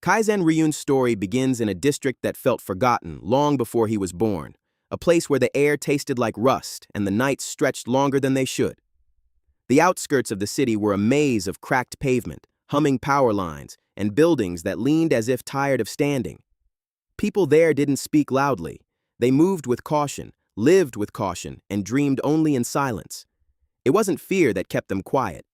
Kaizen Ryuun's story begins in a district that felt forgotten long before he was born, a place where the air tasted like rust and the nights stretched longer than they should. The outskirts of the city were a maze of cracked pavement, humming power lines, and buildings that leaned as if tired of standing. People there didn't speak loudly. They moved with caution, lived with caution, and dreamed only in silence. It wasn't fear that kept them quiet.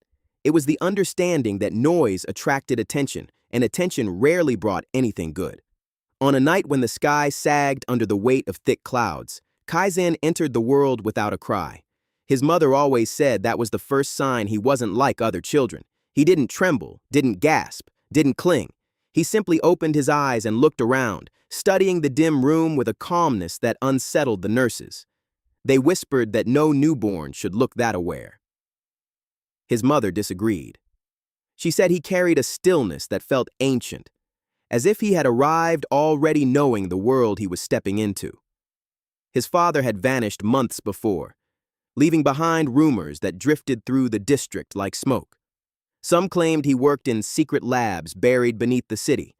It was the understanding that noise attracted attention, and attention rarely brought anything good. On a night when the sky sagged under the weight of thick clouds, Kaizen entered the world without a cry. His mother always said that was the first sign he wasn't like other children. He didn't tremble, didn't gasp, didn't cling. He simply opened his eyes and looked around, studying the dim room with a calmness that unsettled the nurses. They whispered that no newborn should look that aware. His mother disagreed. She said he carried a stillness that felt ancient, as if he had arrived already knowing the world he was stepping into. His father had vanished months before, leaving behind rumors that drifted through the district like smoke. Some claimed he worked in secret labs buried beneath the city.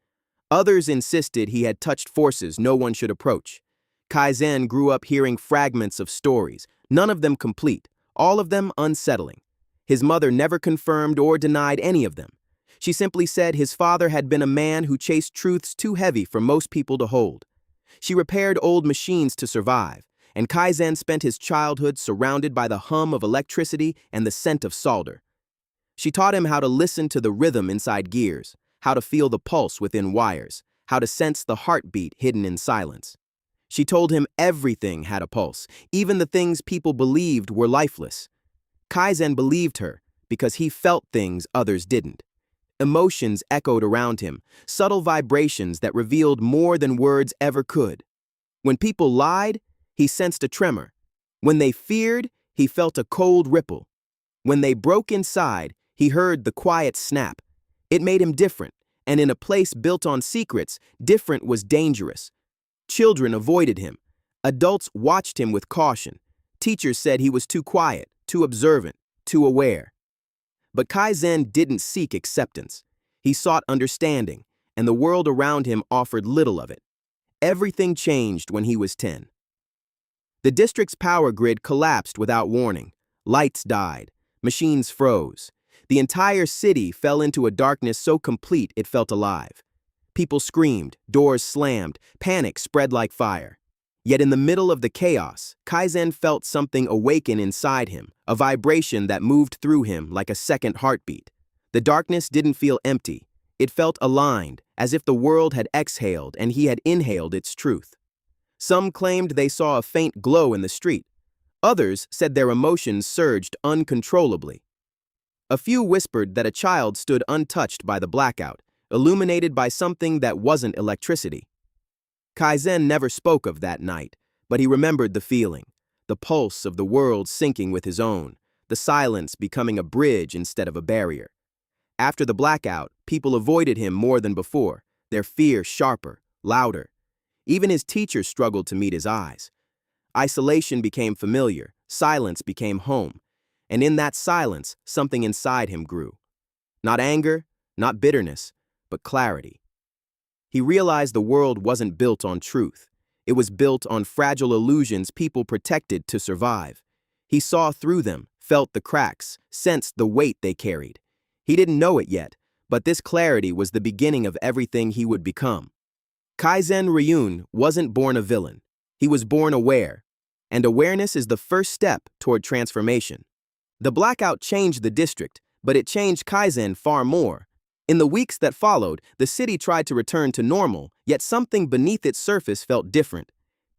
Others insisted he had touched forces no one should approach. Kaizen grew up hearing fragments of stories, none of them complete, all of them unsettling. His mother never confirmed or denied any of them. She simply said his father had been a man who chased truths too heavy for most people to hold. She repaired old machines to survive, and Kaizen spent his childhood surrounded by the hum of electricity and the scent of solder. She taught him how to listen to the rhythm inside gears, how to feel the pulse within wires, how to sense the heartbeat hidden in silence. She told him everything had a pulse, even the things people believed were lifeless. Kaizen believed her because he felt things others didn't. Emotions echoed around him, subtle vibrations that revealed more than words ever could. When people lied, he sensed a tremor. When they feared, he felt a cold ripple. When they broke inside, he heard the quiet snap. It made him different, and in a place built on secrets, different was dangerous. Children avoided him. Adults watched him with caution. Teachers said he was too quiet, too observant, too aware. But Kaizen didn't seek acceptance. He sought understanding, and the world around him offered little of it. Everything changed when he was 10. The district's power grid collapsed without warning. Lights died. Machines froze. The entire city fell into a darkness so complete it felt alive. People screamed, doors slammed, panic spread like fire. Yet in the middle of the chaos, Kaizen felt something awaken inside him, a vibration that moved through him like a second heartbeat. The darkness didn't feel empty. It felt aligned, as if the world had exhaled and he had inhaled its truth. Some claimed they saw a faint glow in the street. Others said their emotions surged uncontrollably. A few whispered that a child stood untouched by the blackout, illuminated by something that wasn't electricity. Kaizen never spoke of that night, but he remembered the feeling, the pulse of the world syncing with his own, the silence becoming a bridge instead of a barrier. After the blackout, people avoided him more than before, their fear sharper, louder. Even his teachers struggled to meet his eyes. Isolation became familiar, silence became home, and in that silence, something inside him grew. Not anger, not bitterness, but clarity. He realized the world wasn't built on truth. It was built on fragile illusions people protected to survive. He saw through them, felt the cracks, sensed the weight they carried. He didn't know it yet, but this clarity was the beginning of everything he would become. Kaizen Ryuun wasn't born a villain. He was born aware, and awareness is the first step toward transformation. The blackout changed the district, but it changed Kaizen far more. In the weeks that followed, the city tried to return to normal, yet something beneath its surface felt different.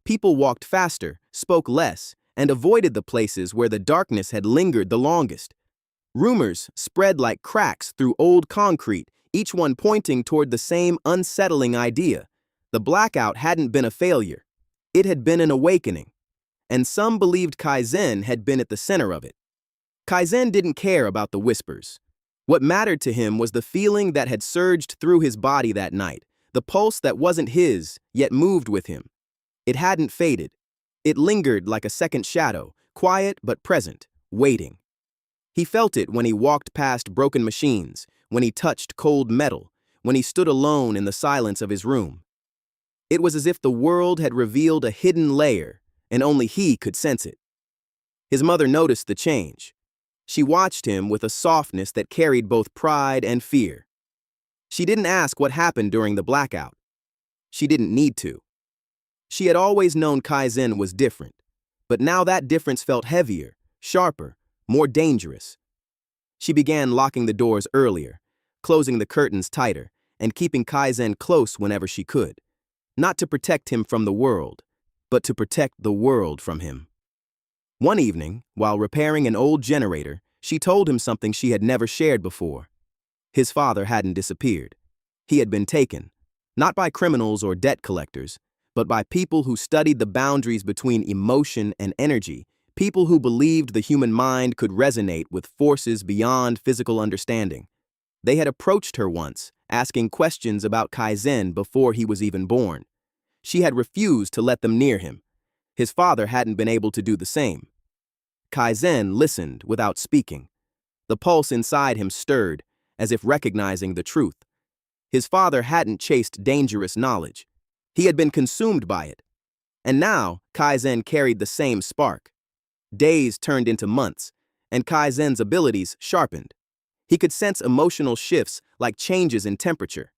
People walked faster, spoke less, and avoided the places where the darkness had lingered the longest. Rumors spread like cracks through old concrete, each one pointing toward the same unsettling idea. The blackout hadn't been a failure. It had been an awakening. And some believed Kaizen had been at the center of it. Kaizen didn't care about the whispers. What mattered to him was the feeling that had surged through his body that night, the pulse that wasn't his, yet moved with him. It hadn't faded. It lingered like a second shadow, quiet but present, waiting. He felt it when he walked past broken machines, when he touched cold metal, when he stood alone in the silence of his room. It was as if the world had revealed a hidden layer, and only he could sense it. His mother noticed the change. She watched him with a softness that carried both pride and fear. She didn't ask what happened during the blackout. She didn't need to. She had always known Kaizen was different, but now that difference felt heavier, sharper, more dangerous. She began locking the doors earlier, closing the curtains tighter, and keeping Kaizen close whenever she could. Not to protect him from the world, but to protect the world from him. One evening, while repairing an old generator, she told him something she had never shared before. His father hadn't disappeared. He had been taken, not by criminals or debt collectors, but by people who studied the boundaries between emotion and energy, people who believed the human mind could resonate with forces beyond physical understanding. They had approached her once, asking questions about Kaizen before he was even born. She had refused to let them near him. His father hadn't been able to do the same. Kaizen listened without speaking. The pulse inside him stirred, as if recognizing the truth. His father hadn't chased dangerous knowledge. He had been consumed by it. And now, Kaizen carried the same spark. Days turned into months, and Kaizen's abilities sharpened. He could sense emotional shifts like changes in temperature.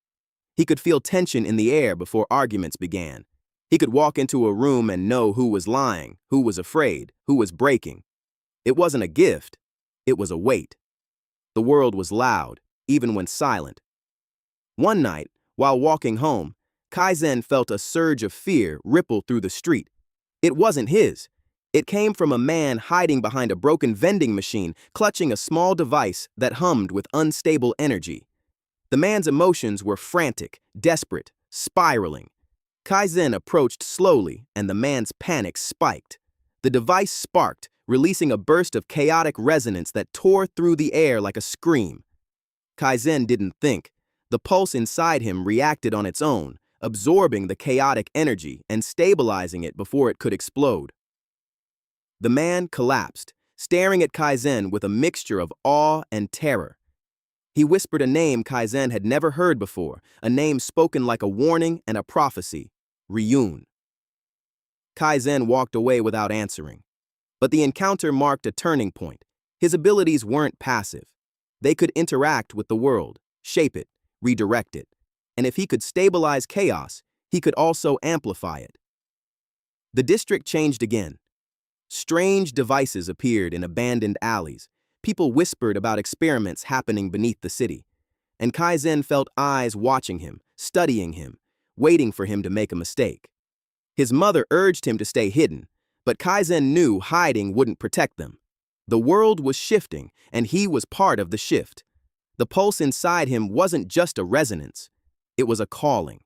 He could feel tension in the air before arguments began. He could walk into a room and know who was lying, who was afraid, who was breaking. It wasn't a gift, it was a weight. The world was loud, even when silent. One night, while walking home, Kaizen felt a surge of fear ripple through the street. It wasn't his. It came from a man hiding behind a broken vending machine, clutching a small device that hummed with unstable energy. The man's emotions were frantic, desperate, spiraling. Kaizen approached slowly, and the man's panic spiked. The device sparked, releasing a burst of chaotic resonance that tore through the air like a scream. Kaizen didn't think. The pulse inside him reacted on its own, absorbing the chaotic energy and stabilizing it before it could explode. The man collapsed, staring at Kaizen with a mixture of awe and terror. He whispered a name Kaizen had never heard before, a name spoken like a warning and a prophecy, Ryuun. Kaizen walked away without answering. But the encounter marked a turning point. His abilities weren't passive. They could interact with the world, shape it, redirect it. And if he could stabilize chaos, he could also amplify it. The district changed again. Strange devices appeared in abandoned alleys. People whispered about experiments happening beneath the city. And Kaizen felt eyes watching him, studying him, waiting for him to make a mistake. His mother urged him to stay hidden, but Kaizen knew hiding wouldn't protect them. The world was shifting, and he was part of the shift. The pulse inside him wasn't just a resonance. It was a calling.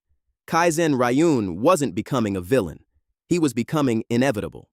Kaizen Ryuun wasn't becoming a villain. He was becoming inevitable.